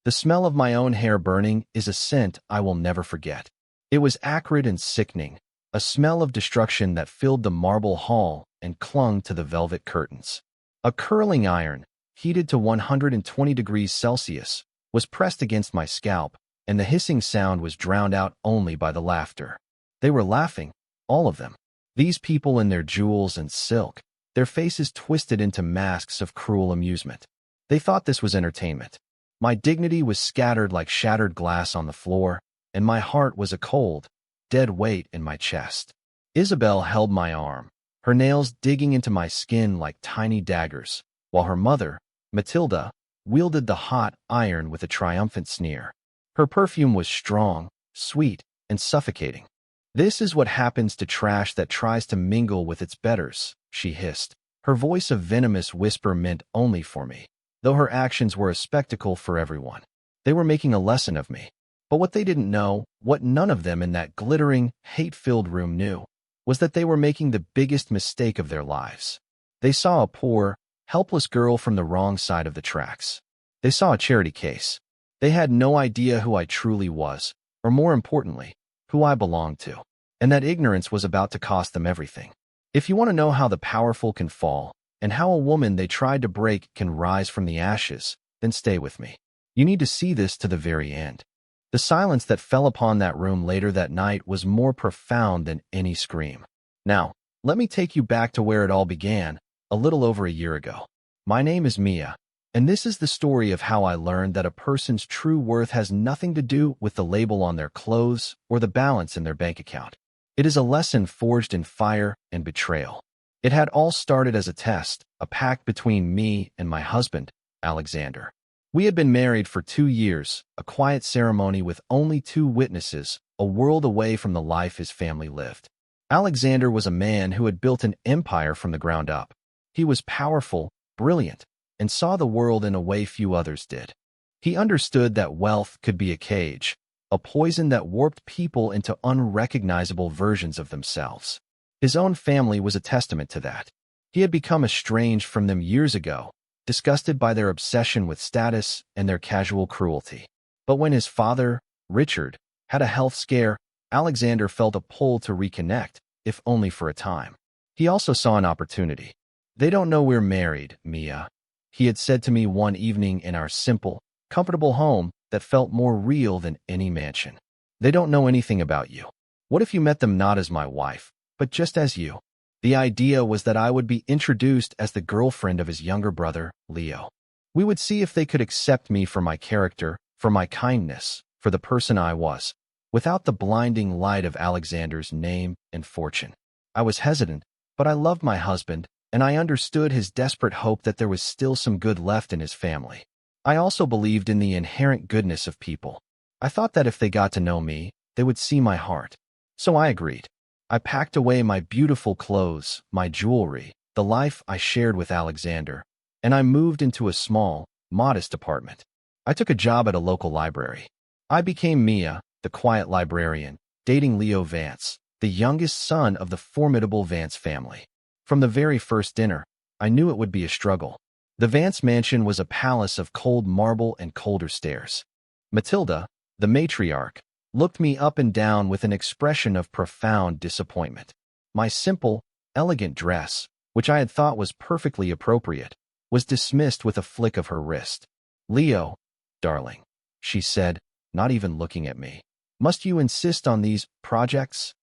The smell of my own hair burning is a scent I will never forget. It was acrid and sickening, a smell of destruction that filled the marble hall and clung to the velvet curtains. A curling iron, heated to 120 degrees Celsius, was pressed against my scalp, and the hissing sound was drowned out only by the laughter. They were laughing, all of them. These people in their jewels and silk, their faces twisted into masks of cruel amusement. They thought this was entertainment. My dignity was scattered like shattered glass on the floor, and my heart was a cold, dead weight in my chest. Isabel held my arm, her nails digging into my skin like tiny daggers, while her mother, Matilda, wielded the hot iron with a triumphant sneer. Her perfume was strong, sweet, and suffocating. "This is what happens to trash that tries to mingle with its betters," she hissed, her voice a venomous whisper meant only for me, though her actions were a spectacle for everyone. They were making a lesson of me. But what they didn't know, what none of them in that glittering, hate-filled room knew, was that they were making the biggest mistake of their lives. They saw a poor, helpless girl from the wrong side of the tracks. They saw a charity case. They had no idea who I truly was, or more importantly, who I belonged to. And that ignorance was about to cost them everything. If you want to know how the powerful can fall, and how a woman they tried to break can rise from the ashes, then stay with me. You need to see this to the very end. The silence that fell upon that room later that night was more profound than any scream. Now, let me take you back to where it all began, a little over a year ago. My name is Mia, and this is the story of how I learned that a person's true worth has nothing to do with the label on their clothes or the balance in their bank account. It is a lesson forged in fire and betrayal. It had all started as a test, a pact between me and my husband, Alexander. We had been married for 2 years, a quiet ceremony with only 2 witnesses, a world away from the life his family lived. Alexander was a man who had built an empire from the ground up. He was powerful, brilliant, and saw the world in a way few others did. He understood that wealth could be a cage, a poison that warped people into unrecognizable versions of themselves. His own family was a testament to that. He had become estranged from them years ago, disgusted by their obsession with status and their casual cruelty. But when his father, Richard, had a health scare, Alexander felt a pull to reconnect, if only for a time. He also saw an opportunity. "They don't know we're married, Mia," he had said to me one evening in our simple, comfortable home that felt more real than any mansion. "They don't know anything about you. What if you met them not as my wife, but just as you?" The idea was that I would be introduced as the girlfriend of his younger brother, Leo. We would see if they could accept me for my character, for my kindness, for the person I was, without the blinding light of Alexander's name and fortune. I was hesitant, but I loved my husband, and I understood his desperate hope that there was still some good left in his family. I also believed in the inherent goodness of people. I thought that if they got to know me, they would see my heart. So I agreed. I packed away my beautiful clothes, my jewelry, the life I shared with Alexander, and I moved into a small, modest apartment. I took a job at a local library. I became Mia, the quiet librarian, dating Leo Vance, the youngest son of the formidable Vance family. From the very first dinner, I knew it would be a struggle. The Vance mansion was a palace of cold marble and colder stairs. Matilda, the matriarch, looked me up and down with an expression of profound disappointment. My simple, elegant dress, which I had thought was perfectly appropriate, was dismissed with a flick of her wrist. "Leo, darling," she said, not even looking at me, "must you insist on these projects?"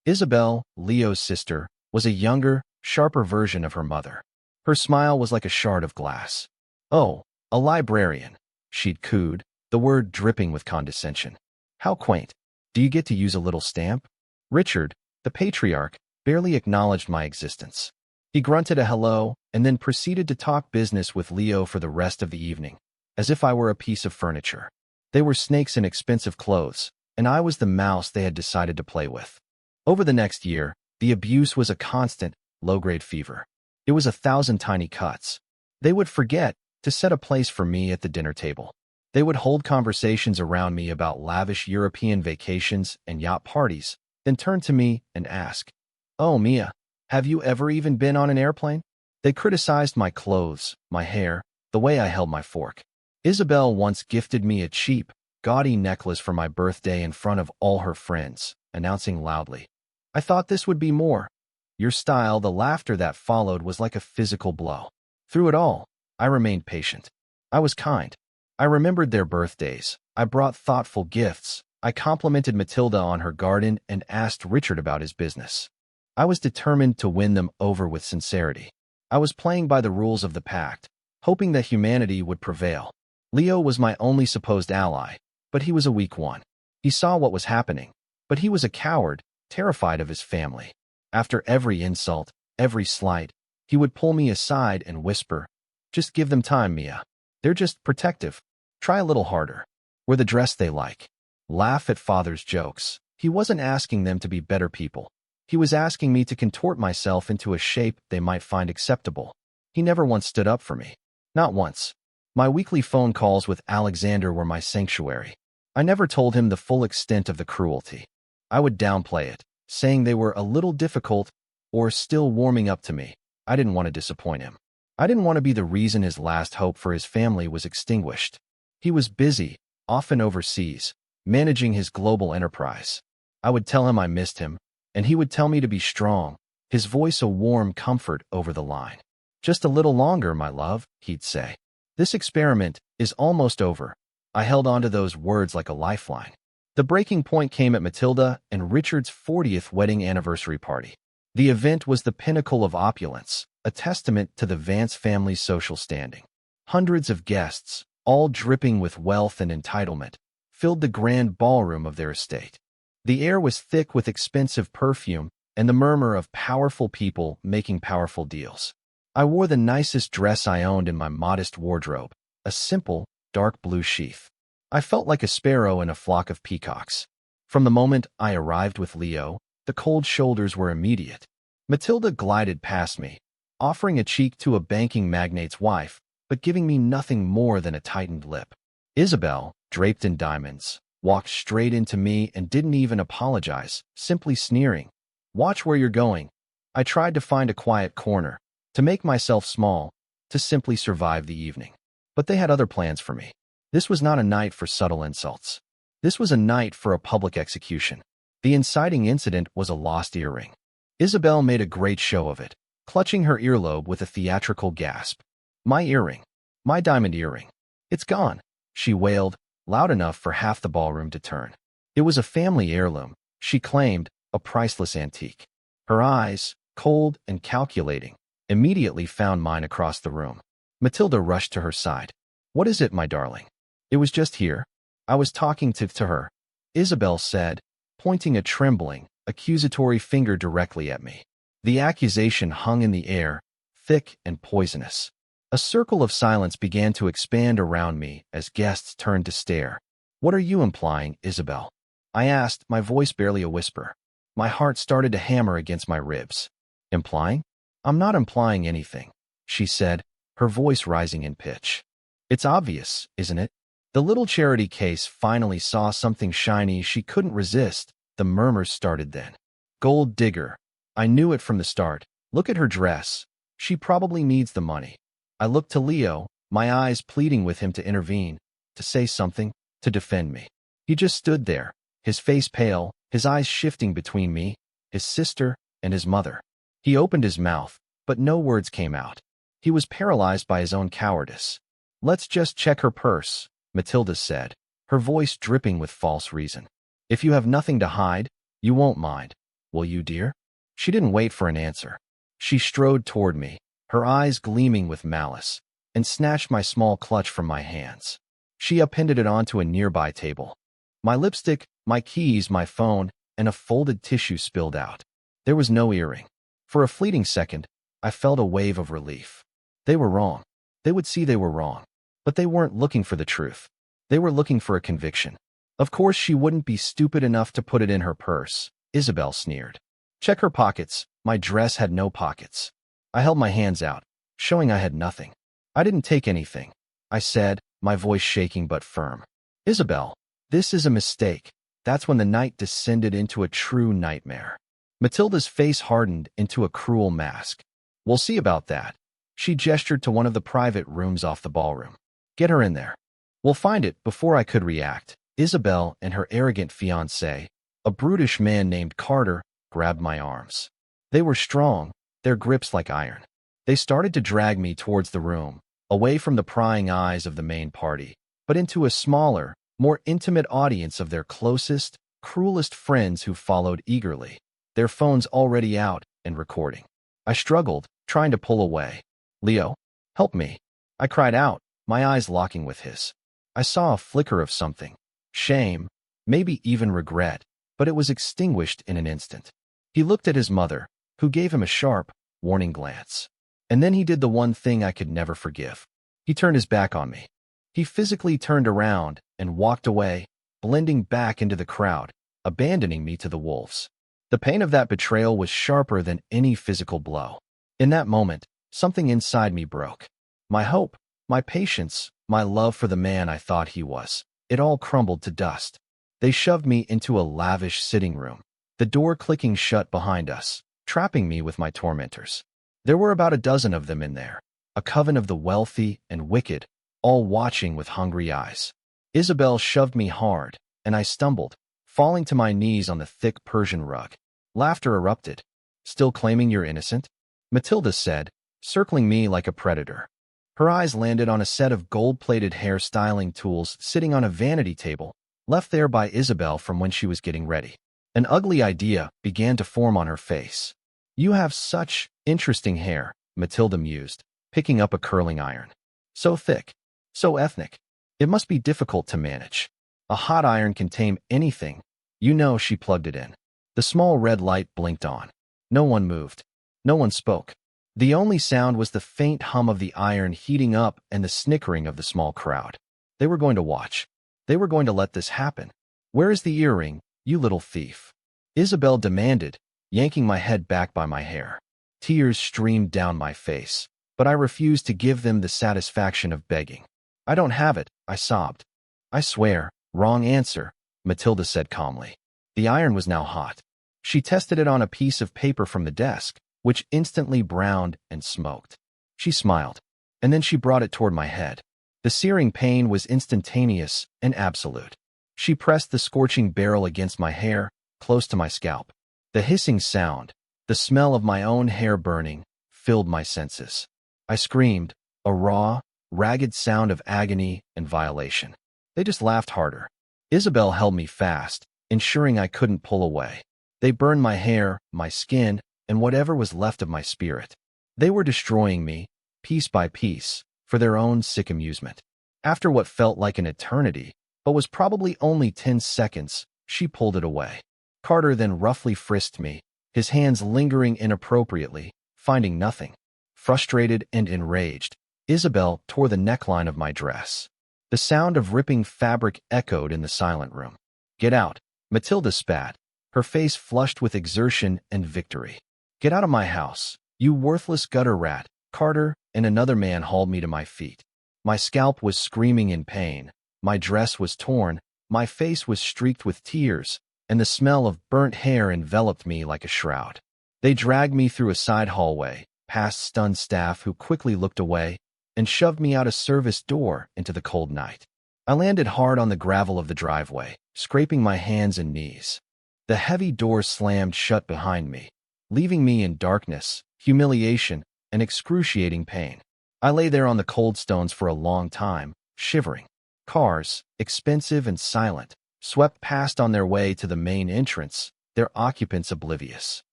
Isabel, Leo's sister, was a younger, sharper version of her mother. Her smile was like a shard of glass. "Oh, a librarian," she'd cooed, the word dripping with condescension. "How quaint. Do you get to use a little stamp?" Richard, the patriarch, barely acknowledged my existence. He grunted a hello and then proceeded to talk business with Leo for the rest of the evening, as if I were a piece of furniture. They were snakes in expensive clothes, and I was the mouse they had decided to play with. Over the next year, the abuse was a constant, low-grade fever. It was 1,000 tiny cuts. They would forget to set a place for me at the dinner table. They would hold conversations around me about lavish European vacations and yacht parties, then turn to me and ask, "Oh, Mia, have you ever even been on an airplane?" They criticized my clothes, my hair, the way I held my fork. Isabel once gifted me a cheap, gaudy necklace for my birthday in front of all her friends, announcing loudly, "I thought this would be more." Your style, the laughter that followed was like a physical blow. Through it all, I remained patient. I was kind. I remembered their birthdays. I brought thoughtful gifts. I complimented Matilda on her garden and asked Richard about his business. I was determined to win them over with sincerity. I was playing by the rules of the pact, hoping that humanity would prevail. Leo was my only supposed ally, but he was a weak one. He saw what was happening, but he was a coward, terrified of his family. After every insult, every slight, he would pull me aside and whisper, "Just give them time, Mia. They're just protective. Try a little harder. Wear the dress they like." Laugh at father's jokes. He wasn't asking them to be better people. He was asking me to contort myself into a shape they might find acceptable. He never once stood up for me. Not once. My weekly phone calls with Alexander were my sanctuary. I never told him the full extent of the cruelty. I would downplay it, saying they were a little difficult or still warming up to me. I didn't want to disappoint him. I didn't want to be the reason his last hope for his family was extinguished. He was busy, often overseas, managing his global enterprise. I would tell him I missed him, and he would tell me to be strong, his voice a warm comfort over the line. "Just a little longer, my love," he'd say. "This experiment is almost over." I held on to those words like a lifeline. The breaking point came at Matilda and Richard's 40th wedding anniversary party. The event was the pinnacle of opulence, a testament to the Vance family's social standing. Hundreds of guests, all dripping with wealth and entitlement, filled the grand ballroom of their estate. The air was thick with expensive perfume and the murmur of powerful people making powerful deals. I wore the nicest dress I owned in my modest wardrobe, a simple, dark blue sheath. I felt like a sparrow in a flock of peacocks. From the moment I arrived with Leo, the cold shoulders were immediate. Matilda glided past me, offering a cheek to a banking magnate's wife, but giving me nothing more than a tightened lip. Isabel, draped in diamonds, walked straight into me and didn't even apologize, simply sneering. "Watch where you're going." I tried to find a quiet corner, to make myself small, to simply survive the evening. But they had other plans for me. This was not a night for subtle insults. This was a night for a public execution. The inciting incident was a lost earring. Isabel made a great show of it, clutching her earlobe with a theatrical gasp. "My earring. My diamond earring. It's gone," she wailed, loud enough for half the ballroom to turn. It was a family heirloom, she claimed, a priceless antique. Her eyes, cold and calculating, immediately found mine across the room. Matilda rushed to her side. "What is it, my darling?" "It was just here. I was talking to her," Isabel said, pointing a trembling, accusatory finger directly at me. The accusation hung in the air, thick and poisonous. A circle of silence began to expand around me as guests turned to stare. "What are you implying, Isabel?" I asked, my voice barely a whisper. My heart started to hammer against my ribs. "Implying? I'm not implying anything," she said, her voice rising in pitch. "It's obvious, isn't it? The little charity case finally saw something shiny she couldn't resist." The murmurs started then. "Gold digger. I knew it from the start. Look at her dress. She probably needs the money." I looked to Leo, my eyes pleading with him to intervene, to say something, to defend me. He just stood there, his face pale, his eyes shifting between me, his sister, and his mother. He opened his mouth, but no words came out. He was paralyzed by his own cowardice. "Let's just check her purse," Matilda said, her voice dripping with false reason. "If you have nothing to hide, you won't mind, will you, dear?" She didn't wait for an answer. She strode toward me, her eyes gleaming with malice, and snatched my small clutch from my hands. She appended it onto a nearby table. My lipstick, my keys, my phone, and a folded tissue spilled out. There was no earring. For a fleeting second, I felt a wave of relief. They were wrong. They would see they were wrong. But they weren't looking for the truth. They were looking for a conviction. Of course she wouldn't be stupid enough to put it in her purse, Isabel sneered. "Check her pockets." My dress had no pockets. I held my hands out, showing I had nothing. "I didn't take anything," I said, my voice shaking but firm. "Isabel, this is a mistake." That's when the night descended into a true nightmare. Matilda's face hardened into a cruel mask. "We'll see about that." She gestured to one of the private rooms off the ballroom. "Get her in there." We'll find it. Before I could react, Isabel and her arrogant fiancé, a brutish man named Carter, grabbed my arms. They were strong, their grips like iron. They started to drag me towards the room, away from the prying eyes of the main party, but into a smaller, more intimate audience of their closest, cruelest friends who followed eagerly, their phones already out and recording. I struggled, trying to pull away. "Leo, help me," I cried out, my eyes locking with his. I saw a flicker of something, shame, maybe even regret, but it was extinguished in an instant. He looked at his mother, who gave him a sharp, warning glance. And then he did the one thing I could never forgive. He turned his back on me. He physically turned around and walked away, blending back into the crowd, abandoning me to the wolves. The pain of that betrayal was sharper than any physical blow. In that moment, something inside me broke. My hope, my patience, my love for the man I thought he was, it all crumbled to dust. They shoved me into a lavish sitting room, the door clicking shut behind us, trapping me with my tormentors. There were about a dozen of them in there, a coven of the wealthy and wicked, all watching with hungry eyes. Isabel shoved me hard, and I stumbled, falling to my knees on the thick Persian rug. Laughter erupted. "Still claiming you're innocent?" Matilda said, circling me like a predator. Her eyes landed on a set of gold-plated hair styling tools sitting on a vanity table, left there by Isabel from when she was getting ready. An ugly idea began to form on her face. "You have such interesting hair," Matilda mused, picking up a curling iron. "So thick, so ethnic. It must be difficult to manage. A hot iron can tame anything." You know, she plugged it in. The small red light blinked on. No one moved. No one spoke. The only sound was the faint hum of the iron heating up and the snickering of the small crowd. They were going to watch. They were going to let this happen. "Where is the earring, you little thief?" Isabel demanded, yanking my head back by my hair. Tears streamed down my face, but I refused to give them the satisfaction of begging. "I don't have it," I sobbed. "I swear, wrong answer," Matilda said calmly. The iron was now hot. She tested it on a piece of paper from the desk, which instantly browned and smoked. She smiled, and then she brought it toward my head. The searing pain was instantaneous and absolute. She pressed the scorching barrel against my hair, close to my scalp. The hissing sound, the smell of my own hair burning, filled my senses. I screamed, a raw, ragged sound of agony and violation. They just laughed harder. Isabel held me fast, ensuring I couldn't pull away. They burned my hair, my skin, and whatever was left of my spirit. They were destroying me, piece by piece, for their own sick amusement. After what felt like an eternity, but was probably only 10 seconds, she pulled it away. Carter then roughly frisked me, his hands lingering inappropriately, finding nothing. Frustrated and enraged, Isabel tore the neckline of my dress. The sound of ripping fabric echoed in the silent room. "Get out," Matilda spat, her face flushed with exertion and victory. "Get out of my house, you worthless gutter rat." Carter and another man hauled me to my feet. My scalp was screaming in pain, my dress was torn, my face was streaked with tears, and the smell of burnt hair enveloped me like a shroud. They dragged me through a side hallway, past stunned staff who quickly looked away, and shoved me out a service door into the cold night. I landed hard on the gravel of the driveway, scraping my hands and knees. The heavy door slammed shut behind me, leaving me in darkness, humiliation, and excruciating pain. I lay there on the cold stones for a long time, shivering. Cars, expensive and silent, swept past on their way to the main entrance, their occupants oblivious.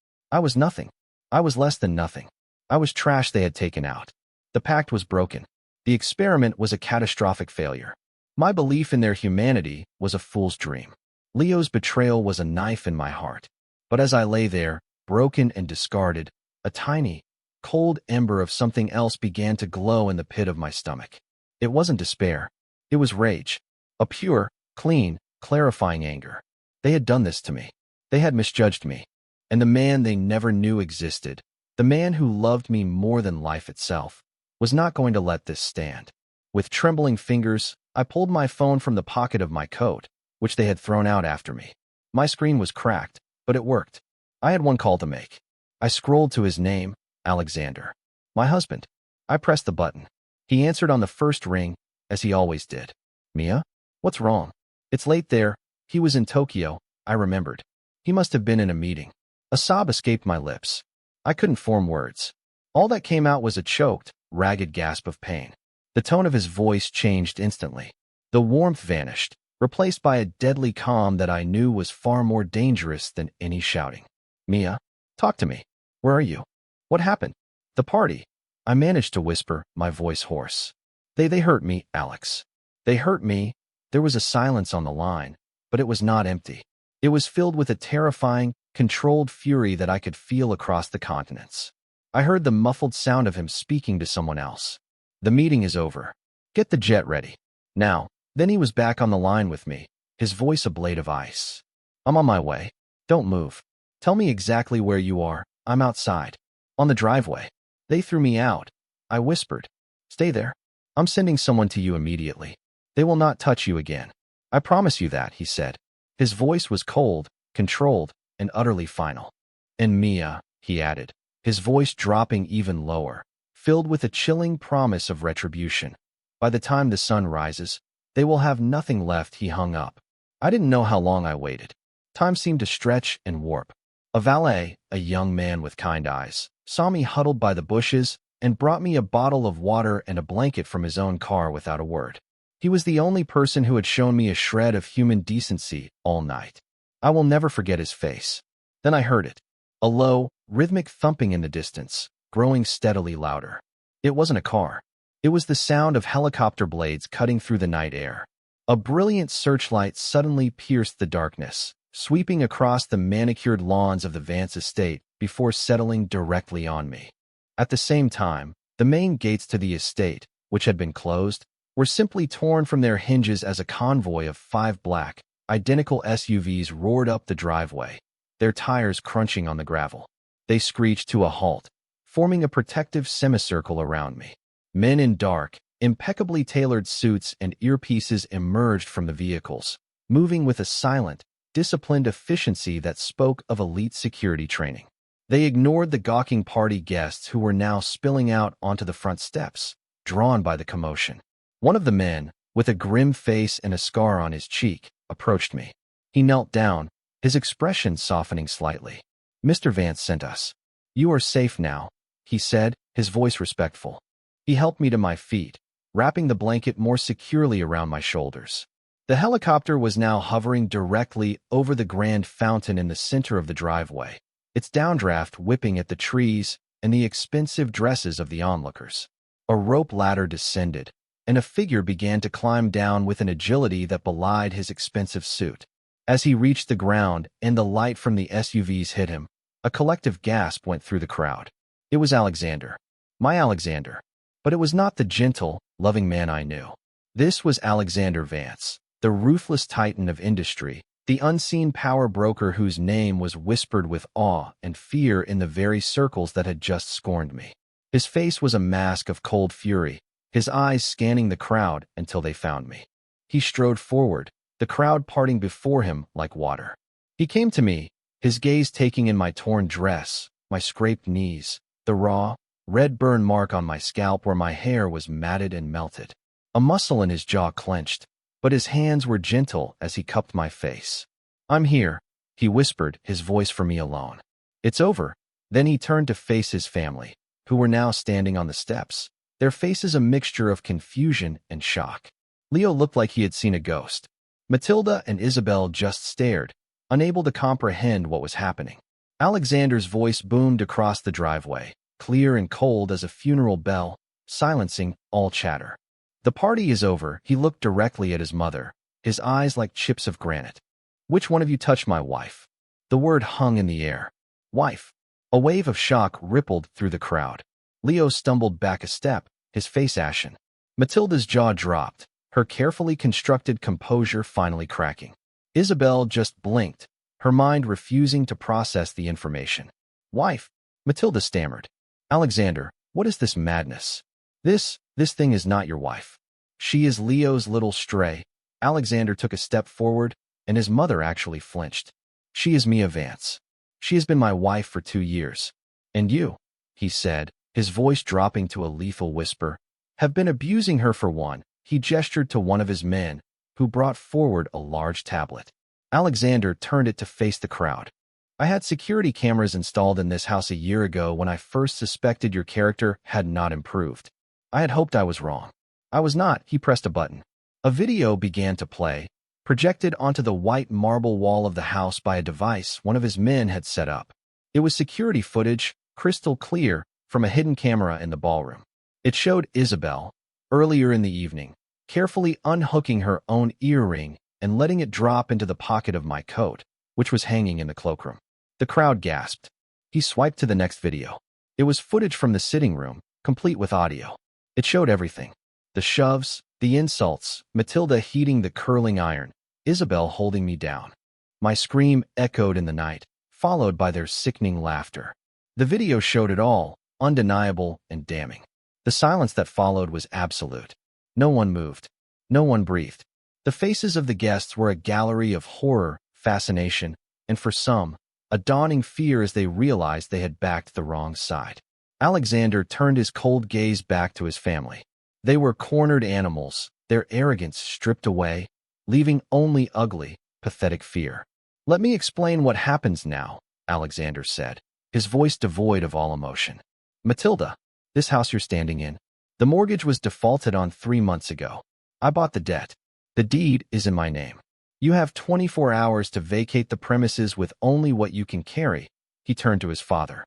I was nothing. I was less than nothing. I was trash they had taken out. The pact was broken. The experiment was a catastrophic failure. My belief in their humanity was a fool's dream. Leo's betrayal was a knife in my heart. But as I lay there, broken and discarded, a tiny, cold ember of something else began to glow in the pit of my stomach. It wasn't despair. It was rage. A pure, clean, clarifying anger. They had done this to me. They had misjudged me. And the man they never knew existed, the man who loved me more than life itself, was not going to let this stand. With trembling fingers, I pulled my phone from the pocket of my coat, which they had thrown out after me. My screen was cracked, but it worked. I had one call to make. I scrolled to his name, Alexander. My husband. I pressed the button. He answered on the first ring, as he always did. Mia? What's wrong? It's late there. He was in Tokyo, I remembered. He must have been in a meeting. A sob escaped my lips. I couldn't form words. All that came out was a choked, ragged gasp of pain. The tone of his voice changed instantly. The warmth vanished, replaced by a deadly calm that I knew was far more dangerous than any shouting. Mia, talk to me. Where are you? What happened? The party. I managed to whisper, my voice hoarse. They hurt me, Alex. They hurt me. There was a silence on the line, but it was not empty. It was filled with a terrifying, controlled fury that I could feel across the continents. I heard the muffled sound of him speaking to someone else. The meeting is over. Get the jet ready. Now. Then he was back on the line with me, his voice a blade of ice. I'm on my way. Don't move. Tell me exactly where you are. I'm outside. On the driveway. They threw me out. I whispered. Stay there. I'm sending someone to you immediately. They will not touch you again. I promise you that, he said. His voice was cold, controlled, and utterly final. And Mia, he added, his voice dropping even lower, filled with a chilling promise of retribution. By the time the sun rises, they will have nothing left. He hung up. I didn't know how long I waited. Time seemed to stretch and warp. A valet, a young man with kind eyes, saw me huddled by the bushes and brought me a bottle of water and a blanket from his own car without a word. He was the only person who had shown me a shred of human decency all night. I will never forget his face. Then I heard it. A low, rhythmic thumping in the distance, growing steadily louder. It wasn't a car. It was the sound of helicopter blades cutting through the night air. A brilliant searchlight suddenly pierced the darkness, sweeping across the manicured lawns of the Vance estate before settling directly on me. At the same time, the main gates to the estate, which had been closed, were simply torn from their hinges as a convoy of 5 black, identical SUVs roared up the driveway, their tires crunching on the gravel. They screeched to a halt, forming a protective semicircle around me. Men in dark, impeccably tailored suits and earpieces emerged from the vehicles, moving with a silent, disciplined efficiency that spoke of elite security training. They ignored the gawking party guests who were now spilling out onto the front steps, drawn by the commotion. One of the men, with a grim face and a scar on his cheek, approached me. He knelt down, his expression softening slightly. Mr. Vance sent us. You are safe now, he said, his voice respectful. He helped me to my feet, wrapping the blanket more securely around my shoulders. The helicopter was now hovering directly over the grand fountain in the center of the driveway, its downdraft whipping at the trees and the expensive dresses of the onlookers. A rope ladder descended, and a figure began to climb down with an agility that belied his expensive suit. As he reached the ground and the light from the SUVs hit him, a collective gasp went through the crowd. It was Alexander. My Alexander. But it was not the gentle, loving man I knew. This was Alexander Vance, the ruthless titan of industry, the unseen power broker whose name was whispered with awe and fear in the very circles that had just scorned me. His face was a mask of cold fury, his eyes scanning the crowd until they found me. He strode forward, the crowd parting before him like water. He came to me, his gaze taking in my torn dress, my scraped knees, the raw, red burn mark on my scalp where my hair was matted and melted. A muscle in his jaw clenched, but his hands were gentle as he cupped my face. I'm here, he whispered, his voice for me alone. It's over. Then he turned to face his family, who were now standing on the steps, their faces a mixture of confusion and shock. Leo looked like he had seen a ghost. Matilda and Isabel just stared, unable to comprehend what was happening. Alexander's voice boomed across the driveway, clear and cold as a funeral bell, silencing all chatter. The party is over. He looked directly at his mother, his eyes like chips of granite. Which one of you touched my wife? The word hung in the air. Wife. A wave of shock rippled through the crowd. Leo stumbled back a step, his face ashen. Matilda's jaw dropped, her carefully constructed composure finally cracking. Isabel just blinked, her mind refusing to process the information. Wife. Matilda stammered. Alexander, what is this madness? This thing is not your wife. She is Leo's little stray. Alexander took a step forward, and his mother actually flinched. She is Mia Vance. She has been my wife for 2 years. And you, he said, his voice dropping to a lethal whisper, have been abusing her for one. He gestured to one of his men, who brought forward a large tablet. Alexander turned it to face the crowd. I had security cameras installed in this house a year ago when I first suspected your character had not improved. I had hoped I was wrong. I was not. He pressed a button. A video began to play, projected onto the white marble wall of the house by a device one of his men had set up. It was security footage, crystal clear, from a hidden camera in the ballroom. It showed Isabel, earlier in the evening, carefully unhooking her own earring and letting it drop into the pocket of my coat, which was hanging in the cloakroom. The crowd gasped. He swiped to the next video. It was footage from the sitting room, complete with audio. It showed everything. The shoves, the insults, Matilda heating the curling iron, Isabel holding me down. My scream echoed in the night, followed by their sickening laughter. The video showed it all, undeniable and damning. The silence that followed was absolute. No one moved. No one breathed. The faces of the guests were a gallery of horror, fascination, and for some, a dawning fear as they realized they had backed the wrong side. Alexander turned his cold gaze back to his family. They were cornered animals, their arrogance stripped away, leaving only ugly, pathetic fear. "Let me explain what happens now," Alexander said, his voice devoid of all emotion. "Matilda, this house you're standing in, the mortgage was defaulted on 3 months ago. I bought the debt. The deed is in my name. You have 24 hours to vacate the premises with only what you can carry." He turned to his father.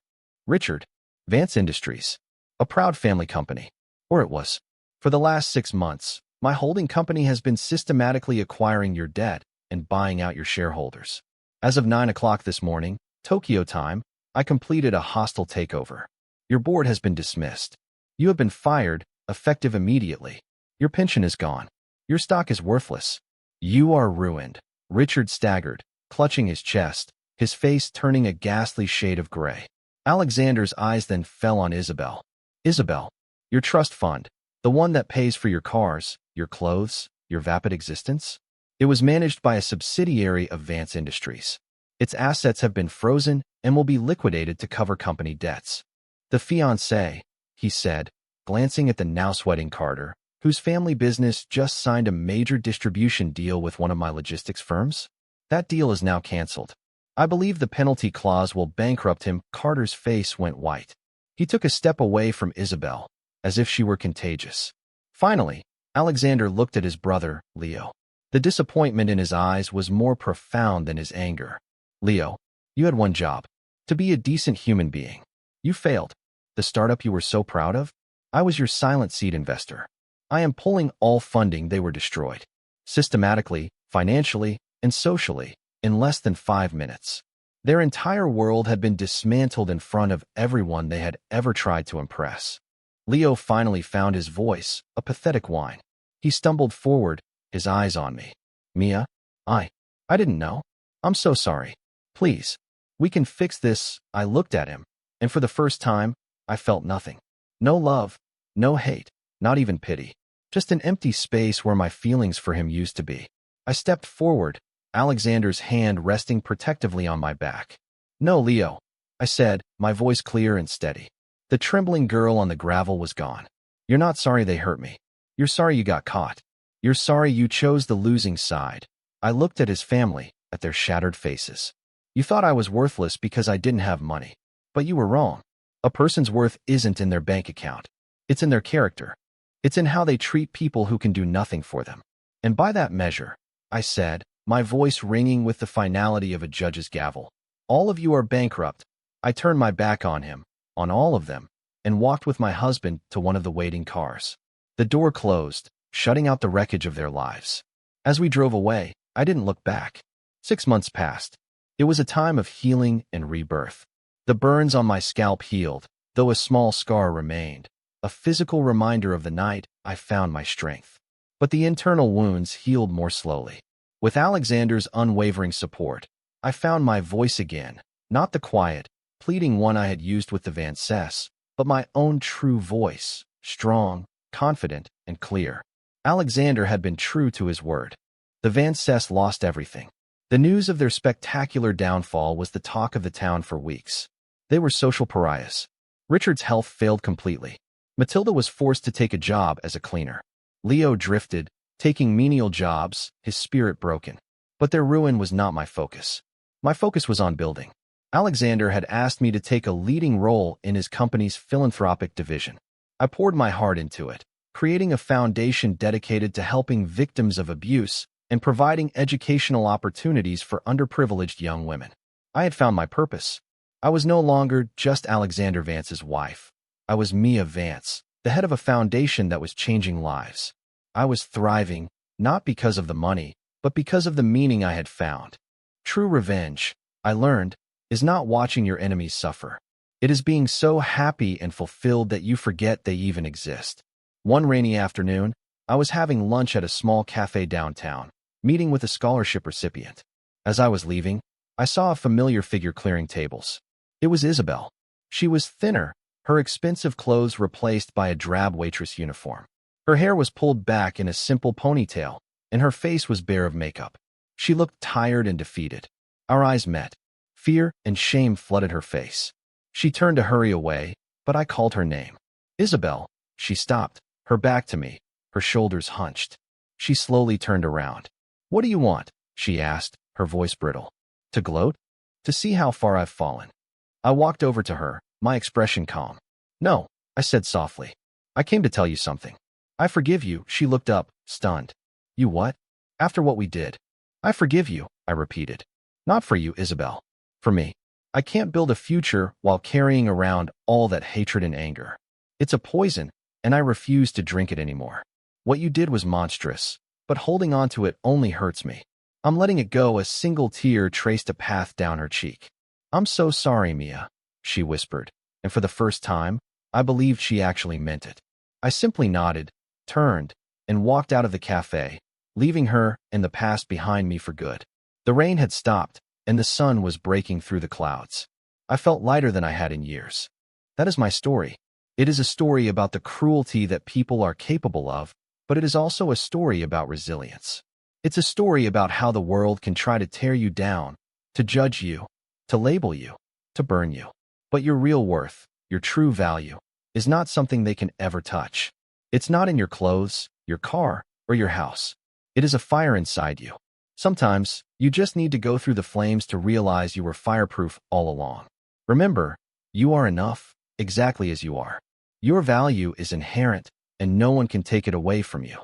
"Richard, Vance Industries, a proud family company. Or it was. For the last 6 months, my holding company has been systematically acquiring your debt and buying out your shareholders. As of 9 o'clock this morning, Tokyo time, I completed a hostile takeover. Your board has been dismissed. You have been fired, effective immediately. Your pension is gone. Your stock is worthless. You are ruined." Richard staggered, clutching his chest, his face turning a ghastly shade of gray. Alexander's eyes then fell on Isabel. "Isabel, your trust fund, the one that pays for your cars, your clothes, your vapid existence? It was managed by a subsidiary of Vance Industries. Its assets have been frozen and will be liquidated to cover company debts. The fiancé," he said, glancing at the now sweating Carter, whose family business just signed a major distribution deal with one of my logistics firms. "That deal is now canceled. I believe the penalty clause will bankrupt him." Carter's face went white. He took a step away from Isabel, as if she were contagious. Finally, Alexander looked at his brother, Leo. The disappointment in his eyes was more profound than his anger. "Leo, you had one job: to be a decent human being. You failed. The startup you were so proud of? I was your silent seed investor. I am pulling all funding. They were destroyed. Systematically, financially, and socially, in less than 5 minutes. Their entire world had been dismantled in front of everyone they had ever tried to impress." Leo finally found his voice, a pathetic whine. He stumbled forward, his eyes on me. "Mia, I didn't know. I'm so sorry. Please, we can fix this." I looked at him, and for the first time, I felt nothing. No love, no hate, not even pity. Just an empty space where my feelings for him used to be. I stepped forward, Alexander's hand resting protectively on my back. "No, Leo," I said, my voice clear and steady. The trembling girl on the gravel was gone. "You're not sorry they hurt me. You're sorry you got caught. You're sorry you chose the losing side." I looked at his family, at their shattered faces. "You thought I was worthless because I didn't have money. But you were wrong. A person's worth isn't in their bank account. It's in their character. It's in how they treat people who can do nothing for them. And by that measure," I said, my voice ringing with the finality of a judge's gavel, "all of you are bankrupt." I turned my back on him, on all of them, and walked with my husband to one of the waiting cars. The door closed, shutting out the wreckage of their lives. As we drove away, I didn't look back. 6 months passed. It was a time of healing and rebirth. The burns on my scalp healed, though a small scar remained, a physical reminder of the night I found my strength. But the internal wounds healed more slowly. With Alexander's unwavering support, I found my voice again, not the quiet, pleading one I had used with the Vances, but my own true voice, strong, confident, and clear. Alexander had been true to his word. The Vances lost everything. The news of their spectacular downfall was the talk of the town for weeks. They were social pariahs. Richard's health failed completely. Matilda was forced to take a job as a cleaner. Leo drifted, taking menial jobs, his spirit broken. But their ruin was not my focus. My focus was on building. Alexander had asked me to take a leading role in his company's philanthropic division. I poured my heart into it, creating a foundation dedicated to helping victims of abuse and providing educational opportunities for underprivileged young women. I had found my purpose. I was no longer just Alexander Vance's wife. I was Mia Vance, the head of a foundation that was changing lives. I was thriving, not because of the money, but because of the meaning I had found. True revenge, I learned, is not watching your enemies suffer. It is being so happy and fulfilled that you forget they even exist. One rainy afternoon, I was having lunch at a small cafe downtown, meeting with a scholarship recipient. As I was leaving, I saw a familiar figure clearing tables. It was Isabel. She was thinner, her expensive clothes replaced by a drab waitress uniform. Her hair was pulled back in a simple ponytail, and her face was bare of makeup. She looked tired and defeated. Our eyes met. Fear and shame flooded her face. She turned to hurry away, but I called her name. Isabel. She stopped, her back to me, her shoulders hunched. She slowly turned around. What do you want? She asked, her voice brittle. To gloat? To see how far I've fallen. I walked over to her, my expression calm. No, I said softly. I came to tell you something. I forgive you. She looked up, stunned. You what? After what we did. I forgive you, I repeated. Not for you, Isabel. For me. I can't build a future while carrying around all that hatred and anger. It's a poison, and I refuse to drink it anymore. What you did was monstrous, but holding on to it only hurts me. I'm letting it go. A single tear traced a path down her cheek. I'm so sorry, Mia, she whispered, and for the first time, I believed she actually meant it. I simply nodded, turned, and walked out of the cafe, leaving her and the past behind me for good. The rain had stopped, and the sun was breaking through the clouds. I felt lighter than I had in years. That is my story. It is a story about the cruelty that people are capable of, but it is also a story about resilience. It's a story about how the world can try to tear you down, to judge you, to label you, to burn you. But your real worth, your true value, is not something they can ever touch. It's not in your clothes, your car, or your house. It is a fire inside you. Sometimes, you just need to go through the flames to realize you were fireproof all along. Remember, you are enough, exactly as you are. Your value is inherent, and no one can take it away from you.